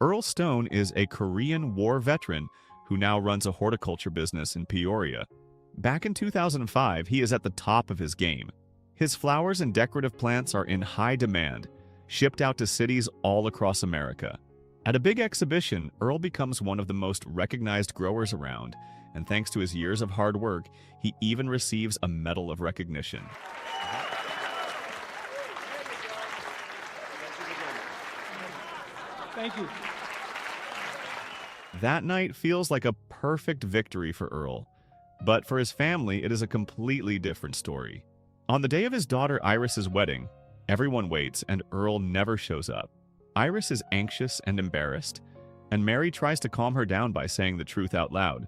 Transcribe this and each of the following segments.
Earl Stone is a Korean War veteran who now runs a horticulture business in Peoria. Back in 2005, he is at the top of his game. His flowers and decorative plants are in high demand, shipped out to cities all across America. At a big exhibition, Earl becomes one of the most recognized growers around, and thanks to his years of hard work, he even receives a Medal of Recognition. Thank you. That night feels like a perfect victory for Earl, but for his family, it is a completely different story. On the day of his daughter Iris's wedding, everyone waits and Earl never shows up. Iris is anxious and embarrassed, and Mary tries to calm her down by saying the truth out loud.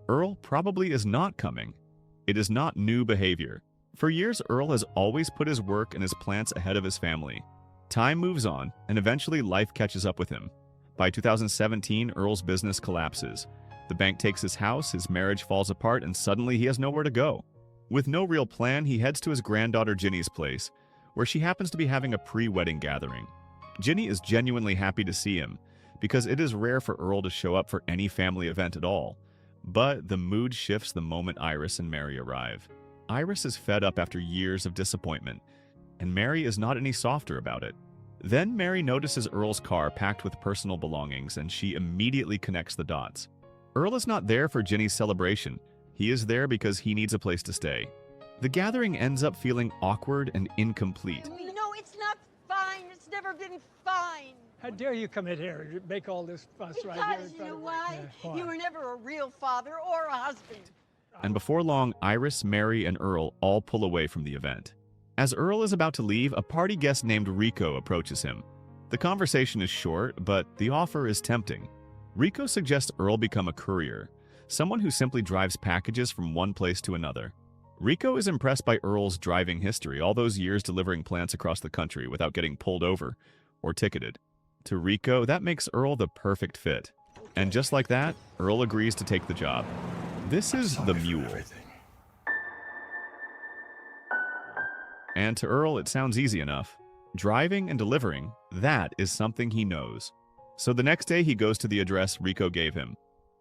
Earl probably is not coming. It is not new behavior. For years, Earl has always put his work and his plants ahead of his family. Time moves on, and eventually life catches up with him. By 2017, Earl's business collapses. The bank takes his house, his marriage falls apart, and suddenly he has nowhere to go. With no real plan, he heads to his granddaughter Ginny's place, where she happens to be having a pre-wedding gathering. Ginny is genuinely happy to see him, because it is rare for Earl to show up for any family event at all. But the mood shifts the moment Iris and Mary arrive. Iris is fed up after years of disappointment, and Mary is not any softer about it. Then Mary notices Earl's car packed with personal belongings, and she immediately connects the dots. Earl is not there for Ginny's celebration. He is there because he needs a place to stay. The gathering ends up feeling awkward and incomplete. No, it's not fine. It's never been fine. How dare you come in here and make all this fuss right here? Because you know why? You were never a real father or a husband. And before long, Iris, Mary, and Earl all pull away from the event. As Earl is about to leave, a party guest named Rico approaches him. The conversation is short, but the offer is tempting. Rico suggests Earl become a courier, someone who simply drives packages from one place to another. Rico is impressed by Earl's driving history, all those years delivering plants across the country without getting pulled over or ticketed. To Rico, that makes Earl the perfect fit. And just like that, Earl agrees to take the job. This is the mule. And to Earl, it sounds easy enough. Driving and delivering, that is something he knows. So the next day he goes to the address Rico gave him.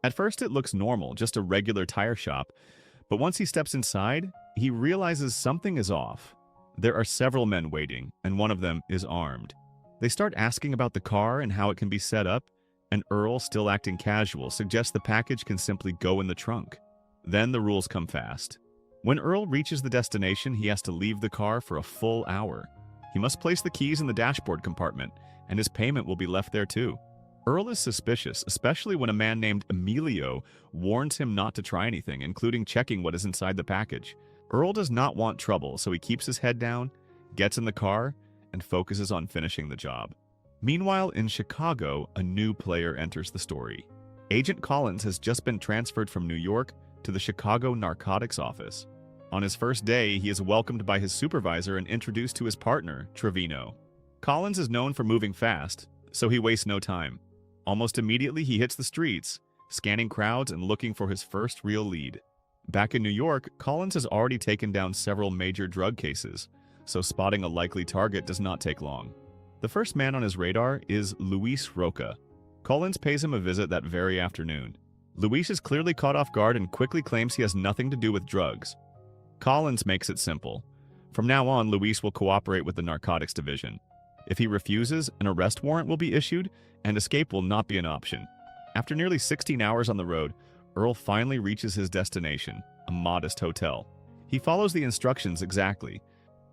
At first it looks normal, just a regular tire shop. But once he steps inside, he realizes something is off. There are several men waiting, and one of them is armed. They start asking about the car and how it can be set up, and Earl, still acting casual, suggests the package can simply go in the trunk. Then the rules come fast. When Earl reaches the destination, he has to leave the car for a full hour. He must place the keys in the dashboard compartment, and his payment will be left there too. Earl is suspicious, especially when a man named Emilio warns him not to try anything, including checking what is inside the package. Earl does not want trouble, so he keeps his head down, gets in the car, and focuses on finishing the job. Meanwhile, in Chicago, a new player enters the story. Agent Collins has just been transferred from New York to the Chicago Narcotics Office. On his first day, he is welcomed by his supervisor and introduced to his partner, Trevino. Collins is known for moving fast, so he wastes no time. Almost immediately, he hits the streets, scanning crowds and looking for his first real lead. Back in New York, Collins has already taken down several major drug cases, so spotting a likely target does not take long. The first man on his radar is Luis Roca. Collins pays him a visit that very afternoon. Luis is clearly caught off guard and quickly claims he has nothing to do with drugs. Collins makes it simple. From now on, Luis will cooperate with the narcotics division. If he refuses, an arrest warrant will be issued, and escape will not be an option. After nearly 16 hours on the road, Earl finally reaches his destination, a modest hotel. He follows the instructions exactly.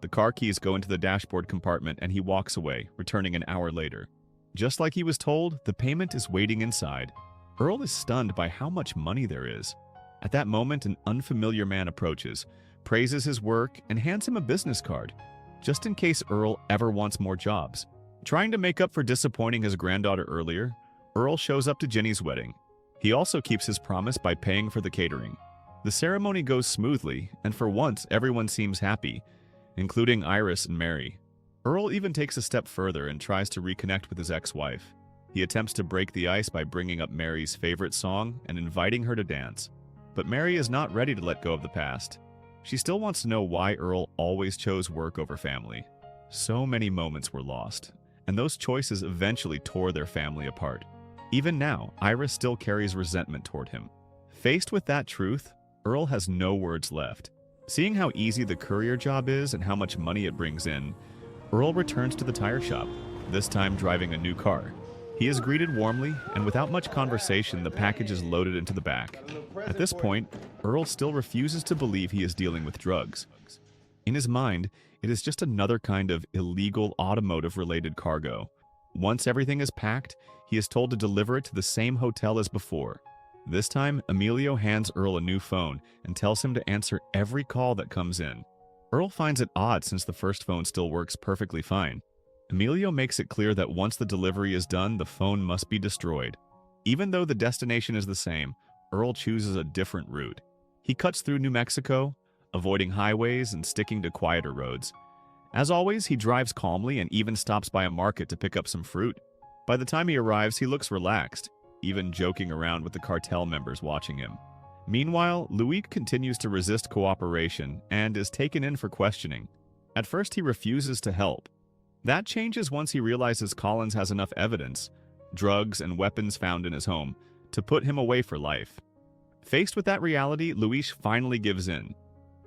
The car keys go into the dashboard compartment and he walks away, returning an hour later. Just like he was told, the payment is waiting inside. Earl is stunned by how much money there is. At that moment, an unfamiliar man approaches, praises his work, and hands him a business card, just in case Earl ever wants more jobs. Trying to make up for disappointing his granddaughter earlier, Earl shows up to Ginny's wedding. He also keeps his promise by paying for the catering. The ceremony goes smoothly, and for once, everyone seems happy, including Iris and Mary. Earl even takes a step further and tries to reconnect with his ex-wife. He attempts to break the ice by bringing up Mary's favorite song and inviting her to dance. But Mary is not ready to let go of the past. She still wants to know why Earl always chose work over family. So many moments were lost, and those choices eventually tore their family apart. Even now, Iris still carries resentment toward him. Faced with that truth, Earl has no words left. Seeing how easy the courier job is and how much money it brings in, Earl returns to the tire shop, this time driving a new car. He is greeted warmly, and without much conversation, the package is loaded into the back. At this point, Earl still refuses to believe he is dealing with drugs. In his mind, it is just another kind of illegal automotive-related cargo. Once everything is packed, he is told to deliver it to the same hotel as before. This time, Emilio hands Earl a new phone and tells him to answer every call that comes in. Earl finds it odd since the first phone still works perfectly fine. Emilio makes it clear that once the delivery is done, the phone must be destroyed. Even though the destination is the same, Earl chooses a different route. He cuts through New Mexico, avoiding highways and sticking to quieter roads. As always, he drives calmly and even stops by a market to pick up some fruit. By the time he arrives, he looks relaxed, even joking around with the cartel members watching him. Meanwhile, Louis continues to resist cooperation and is taken in for questioning. At first, he refuses to help. That changes once he realizes Collins has enough evidence, drugs and weapons found in his home, to put him away for life. Faced with that reality, Luis finally gives in.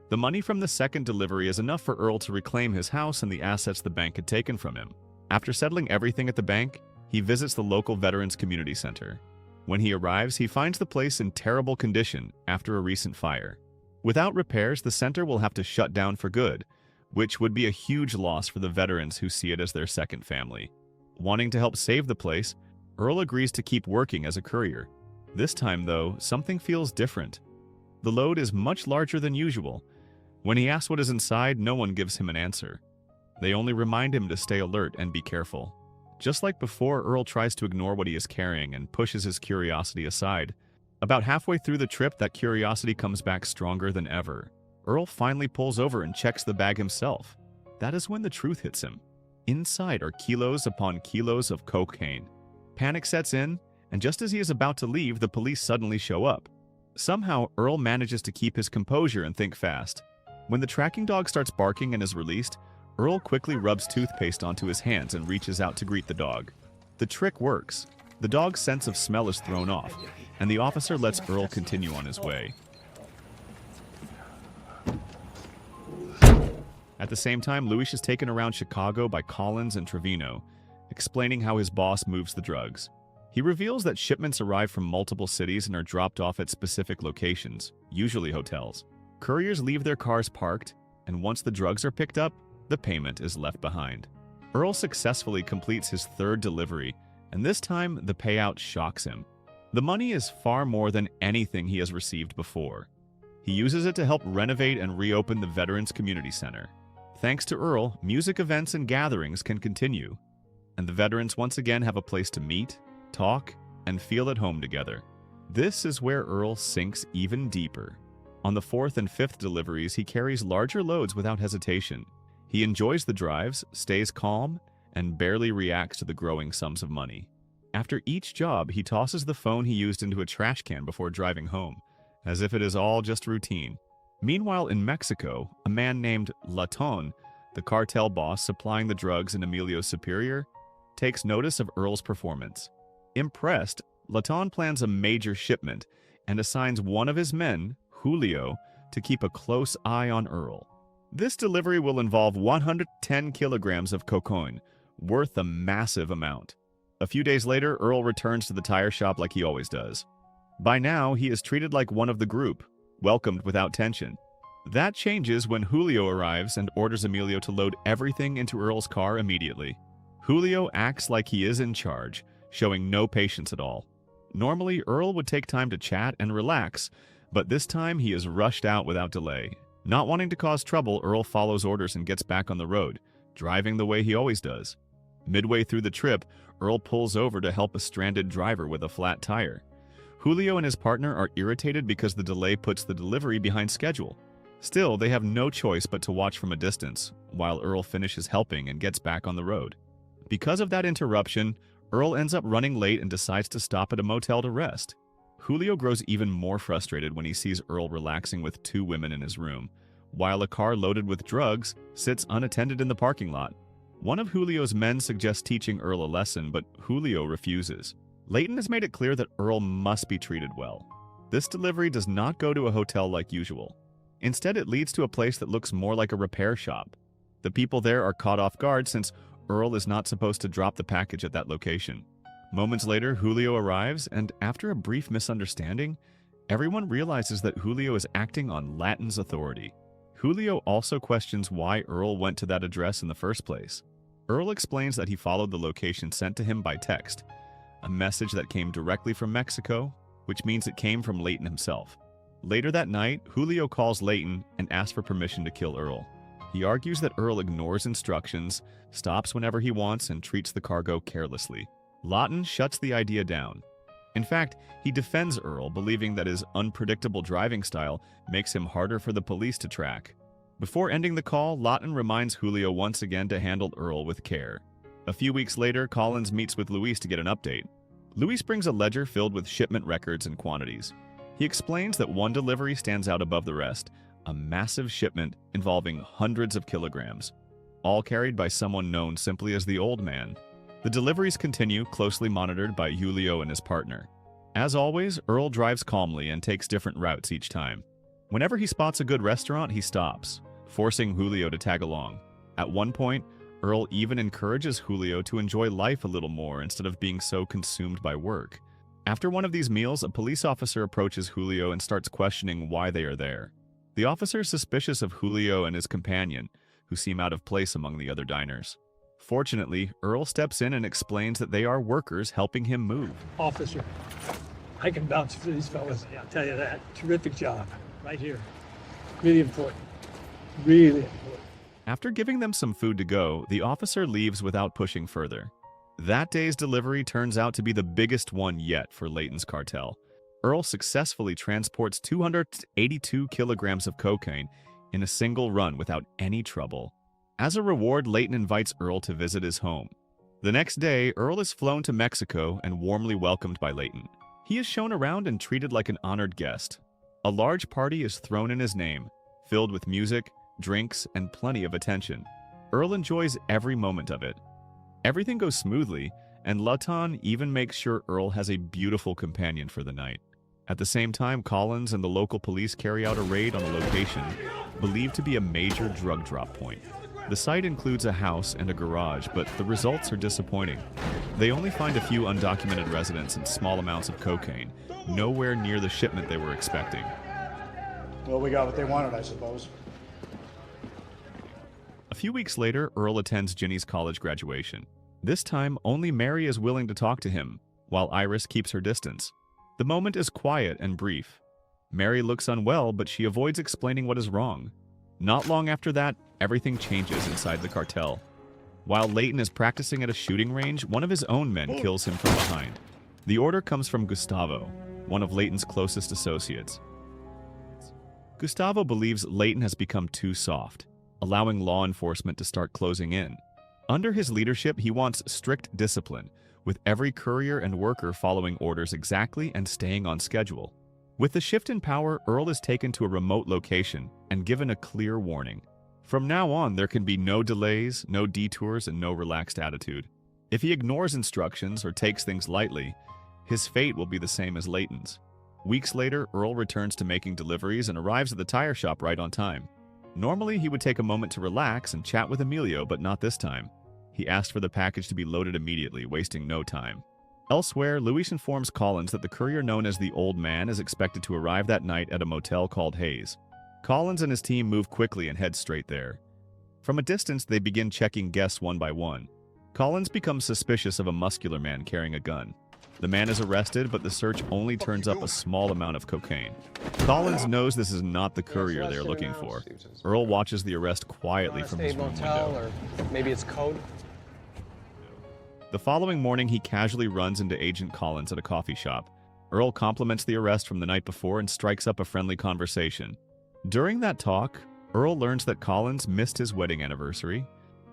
The money from the second delivery is enough for Earl to reclaim his house and the assets the bank had taken from him. After settling everything at the bank, he visits the local Veterans Community Center. When he arrives, he finds the place in terrible condition after a recent fire. Without repairs, the center will have to shut down for good, which would be a huge loss for the veterans who see it as their second family. Wanting to help save the place, Earl agrees to keep working as a courier. This time, though, something feels different. The load is much larger than usual. When he asks what is inside, no one gives him an answer. They only remind him to stay alert and be careful. Just like before, Earl tries to ignore what he is carrying and pushes his curiosity aside. About halfway through the trip, that curiosity comes back stronger than ever. Earl finally pulls over and checks the bag himself. That is when the truth hits him. Inside are kilos upon kilos of cocaine. Panic sets in, and just as he is about to leave, the police suddenly show up. Somehow, Earl manages to keep his composure and think fast. When the tracking dog starts barking and is released, Earl quickly rubs toothpaste onto his hands and reaches out to greet the dog. The trick works. The dog's sense of smell is thrown off, and the officer lets Earl continue on his way. At the same time, Luis is taken around Chicago by Collins and Trevino, explaining how his boss moves the drugs. He reveals that shipments arrive from multiple cities and are dropped off at specific locations, usually hotels. Couriers leave their cars parked, and once the drugs are picked up, the payment is left behind. Earl successfully completes his third delivery, and this time the payout shocks him. The money is far more than anything he has received before. He uses it to help renovate and reopen the Veterans Community Center. Thanks to Earl, music events and gatherings can continue, and the veterans once again have a place to meet, talk, and feel at home together. This is where Earl sinks even deeper. On the fourth and fifth deliveries, he carries larger loads without hesitation. He enjoys the drives, stays calm, and barely reacts to the growing sums of money. After each job, he tosses the phone he used into a trash can before driving home, as if it is all just routine. Meanwhile, in Mexico, a man named Laton, the cartel boss supplying the drugs in Emilio's superior, takes notice of Earl's performance. Impressed, Laton plans a major shipment and assigns one of his men, Julio, to keep a close eye on Earl. This delivery will involve 110 kilograms of cocaine, worth a massive amount. A few days later, Earl returns to the tire shop like he always does. By now, he is treated like one of the group, welcomed without tension. That changes when Julio arrives and orders Emilio to load everything into Earl's car immediately. Julio acts like he is in charge, showing no patience at all. Normally, Earl would take time to chat and relax, but this time he is rushed out without delay. Not wanting to cause trouble, Earl follows orders and gets back on the road, driving the way he always does. Midway through the trip, Earl pulls over to help a stranded driver with a flat tire. Julio and his partner are irritated because the delay puts the delivery behind schedule. Still, they have no choice but to watch from a distance, while Earl finishes helping and gets back on the road. Because of that interruption, Earl ends up running late and decides to stop at a motel to rest. Julio grows even more frustrated when he sees Earl relaxing with two women in his room, while a car loaded with drugs sits unattended in the parking lot. One of Julio's men suggests teaching Earl a lesson, but Julio refuses. Leighton has made it clear that Earl must be treated well. This delivery does not go to a hotel like usual. Instead, it leads to a place that looks more like a repair shop. The people there are caught off guard since Earl is not supposed to drop the package at that location. Moments later, Julio arrives, and after a brief misunderstanding, everyone realizes that Julio is acting on Latin's authority. Julio also questions why Earl went to that address in the first place. Earl explains that he followed the location sent to him by text, a message that came directly from Mexico, which means it came from Leighton himself. Later that night, Julio calls Leighton and asks for permission to kill Earl. He argues that Earl ignores instructions, stops whenever he wants, and treats the cargo carelessly. Lawton shuts the idea down. In fact, he defends Earl, believing that his unpredictable driving style makes him harder for the police to track. Before ending the call, Lawton reminds Julio once again to handle Earl with care. A few weeks later, Collins meets with Luis to get an update. Luis brings a ledger filled with shipment records and quantities. He explains that one delivery stands out above the rest, a massive shipment involving hundreds of kilograms, all carried by someone known simply as the Old Man. The deliveries continue, closely monitored by Julio and his partner. As always, Earl drives calmly and takes different routes each time. Whenever he spots a good restaurant, he stops, forcing Julio to tag along. At one point, Earl even encourages Julio to enjoy life a little more instead of being so consumed by work. After one of these meals, a police officer approaches Julio and starts questioning why they are there. The officer is suspicious of Julio and his companion, who seem out of place among the other diners. Fortunately, Earl steps in and explains that they are workers helping him move. Officer, I can vouch for these fellas, I'll tell you that. Terrific job, right here. Really important. Really important. After giving them some food to go, the officer leaves without pushing further. That day's delivery turns out to be the biggest one yet for Leighton's cartel. Earl successfully transports 282 kilograms of cocaine in a single run without any trouble. As a reward, Leighton invites Earl to visit his home. The next day, Earl is flown to Mexico and warmly welcomed by Leighton. He is shown around and treated like an honored guest. A large party is thrown in his name, filled with music, drinks, and plenty of attention. Earl enjoys every moment of it. Everything goes smoothly, and Lawton even makes sure Earl has a beautiful companion for the night. At the same time, Collins and the local police carry out a raid on a location believed to be a major drug drop point. The site includes a house and a garage, but the results are disappointing. They only find a few undocumented residents and small amounts of cocaine, nowhere near the shipment they were expecting. Well, we got what they wanted, I suppose. A few weeks later, Earl attends Ginny's college graduation. This time, only Mary is willing to talk to him, while Iris keeps her distance. The moment is quiet and brief. Mary looks unwell, but she avoids explaining what is wrong. Not long after that, everything changes inside the cartel. While Leighton is practicing at a shooting range, one of his own men kills him from behind. The order comes from Gustavo, one of Leighton's closest associates. Gustavo believes Leighton has become too soft, allowing law enforcement to start closing in. Under his leadership, he wants strict discipline, with every courier and worker following orders exactly and staying on schedule. With the shift in power, Earl is taken to a remote location and given a clear warning. From now on, there can be no delays, no detours, and no relaxed attitude. If he ignores instructions or takes things lightly, his fate will be the same as Leighton's. Weeks later, Earl returns to making deliveries and arrives at the tire shop right on time. Normally, he would take a moment to relax and chat with Emilio, but not this time. He asked for the package to be loaded immediately, wasting no time. Elsewhere, Luis informs Collins that the courier known as the Old Man is expected to arrive that night at a motel called Hayes. Collins and his team move quickly and head straight there. From a distance, they begin checking guests one by one. Collins becomes suspicious of a muscular man carrying a gun. The man is arrested, but the search only turns up a small amount of cocaine. Collins knows this is not the courier they're looking for. Earl watches the arrest quietly from his room window. Or maybe it's code. The following morning, he casually runs into Agent Collins at a coffee shop. Earl compliments the arrest from the night before and strikes up a friendly conversation. During that talk, Earl learns that Collins missed his wedding anniversary.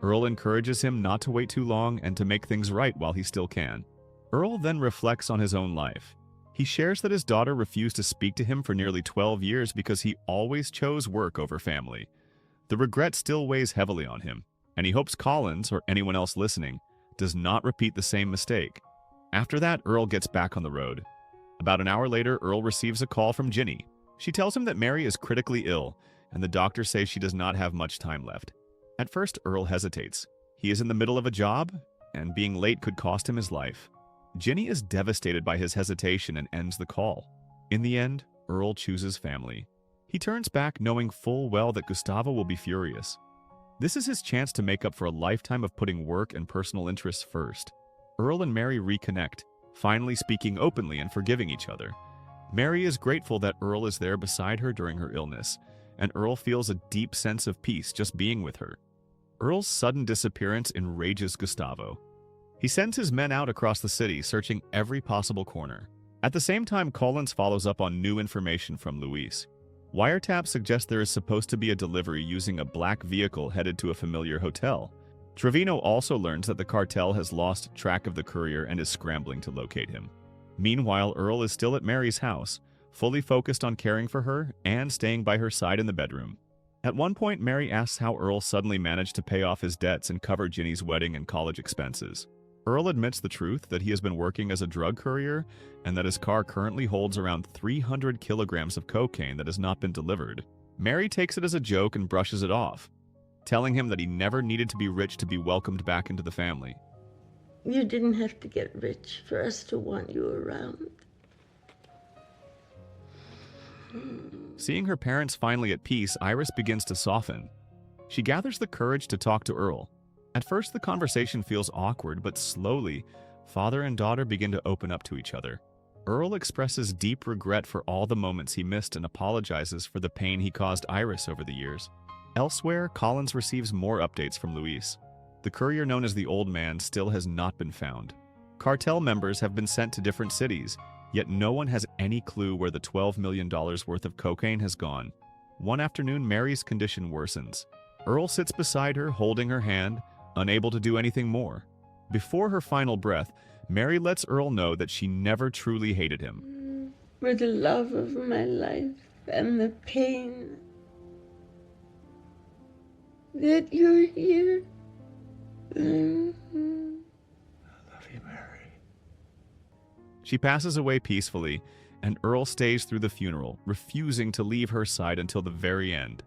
Earl encourages him not to wait too long and to make things right while he still can. Earl then reflects on his own life. He shares that his daughter refused to speak to him for nearly 12 years because he always chose work over family. The regret still weighs heavily on him, and he hopes Collins, or anyone else listening, does not repeat the same mistake. After that, Earl gets back on the road. About an hour later, Earl receives a call from Ginny. She tells him that Mary is critically ill, and the doctor says she does not have much time left. At first, Earl hesitates. He is in the middle of a job, and being late could cost him his life. Ginny is devastated by his hesitation and ends the call. In the end, Earl chooses family. He turns back knowing full well that Gustavo will be furious. This is his chance to make up for a lifetime of putting work and personal interests first. Earl and Mary reconnect, finally speaking openly and forgiving each other. Mary is grateful that Earl is there beside her during her illness, and Earl feels a deep sense of peace just being with her. Earl's sudden disappearance enrages Gustavo. He sends his men out across the city, searching every possible corner. At the same time, Collins follows up on new information from Luis. Wiretaps suggest there is supposed to be a delivery using a black vehicle headed to a familiar hotel. Trevino also learns that the cartel has lost track of the courier and is scrambling to locate him. Meanwhile, Earl is still at Mary's house, fully focused on caring for her and staying by her side in the bedroom. At one point, Mary asks how Earl suddenly managed to pay off his debts and cover Ginny's wedding and college expenses. Earl admits the truth that he has been working as a drug courier and that his car currently holds around 300 kilograms of cocaine that has not been delivered. Mary takes it as a joke and brushes it off, telling him that he never needed to be rich to be welcomed back into the family. You didn't have to get rich for us to want you around. Seeing her parents finally at peace, Iris begins to soften. She gathers the courage to talk to Earl. At first, the conversation feels awkward, but slowly, father and daughter begin to open up to each other. Earl expresses deep regret for all the moments he missed and apologizes for the pain he caused Iris over the years. Elsewhere, Collins receives more updates from Luis. The courier known as the Old Man still has not been found. Cartel members have been sent to different cities, yet no one has any clue where the $12 million worth of cocaine has gone. One afternoon, Mary's condition worsens. Earl sits beside her, holding her hand, unable to do anything more. Before her final breath, Mary lets Earl know that she never truly hated him. For the love of my life and the pain that you're here. I love you, Mary. She passes away peacefully, and Earl stays through the funeral, refusing to leave her side until the very end.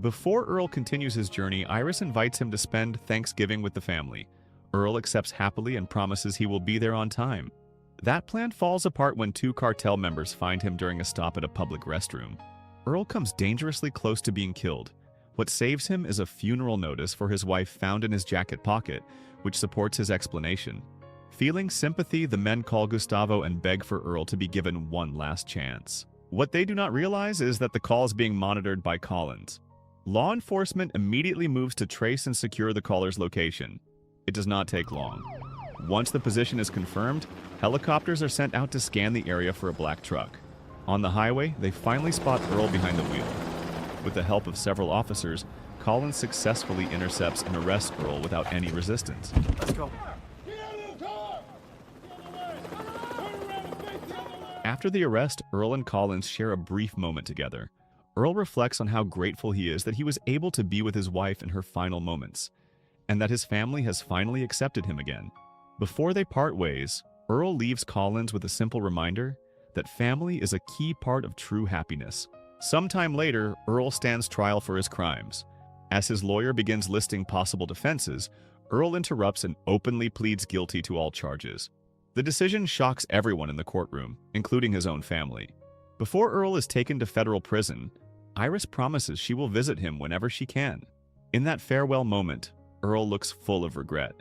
Before Earl continues his journey, Iris invites him to spend Thanksgiving with the family. Earl accepts happily and promises he will be there on time. That plan falls apart when two cartel members find him during a stop at a public restroom. Earl comes dangerously close to being killed. What saves him is a funeral notice for his wife found in his jacket pocket, which supports his explanation. Feeling sympathy, the men call Gustavo and beg for Earl to be given one last chance. What they do not realize is that the call is being monitored by Collins. Law enforcement immediately moves to trace and secure the caller's location. It does not take long. Once the position is confirmed, helicopters are sent out to scan the area for a black truck. On the highway, they finally spot Earl behind the wheel. With the help of several officers, Collins successfully intercepts and arrests Earl without any resistance. Let's go. After the arrest, Earl and Collins share a brief moment together. Earl reflects on how grateful he is that he was able to be with his wife in her final moments, and that his family has finally accepted him again. Before they part ways, Earl leaves Collins with a simple reminder that family is a key part of true happiness. Sometime later, Earl stands trial for his crimes. As his lawyer begins listing possible defenses, Earl interrupts and openly pleads guilty to all charges. The decision shocks everyone in the courtroom, including his own family. Before Earl is taken to federal prison, Iris promises she will visit him whenever she can. In that farewell moment, Earl looks full of regret.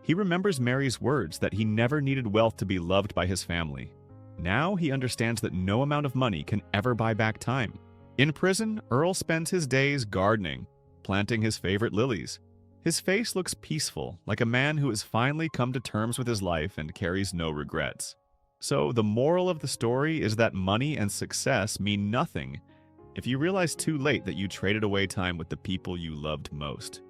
He remembers Mary's words that he never needed wealth to be loved by his family. Now he understands that no amount of money can ever buy back time. In prison, Earl spends his days gardening, planting his favorite lilies. His face looks peaceful, like a man who has finally come to terms with his life and carries no regrets. So the moral of the story is that money and success mean nothing if you realize too late that you traded away time with the people you loved most.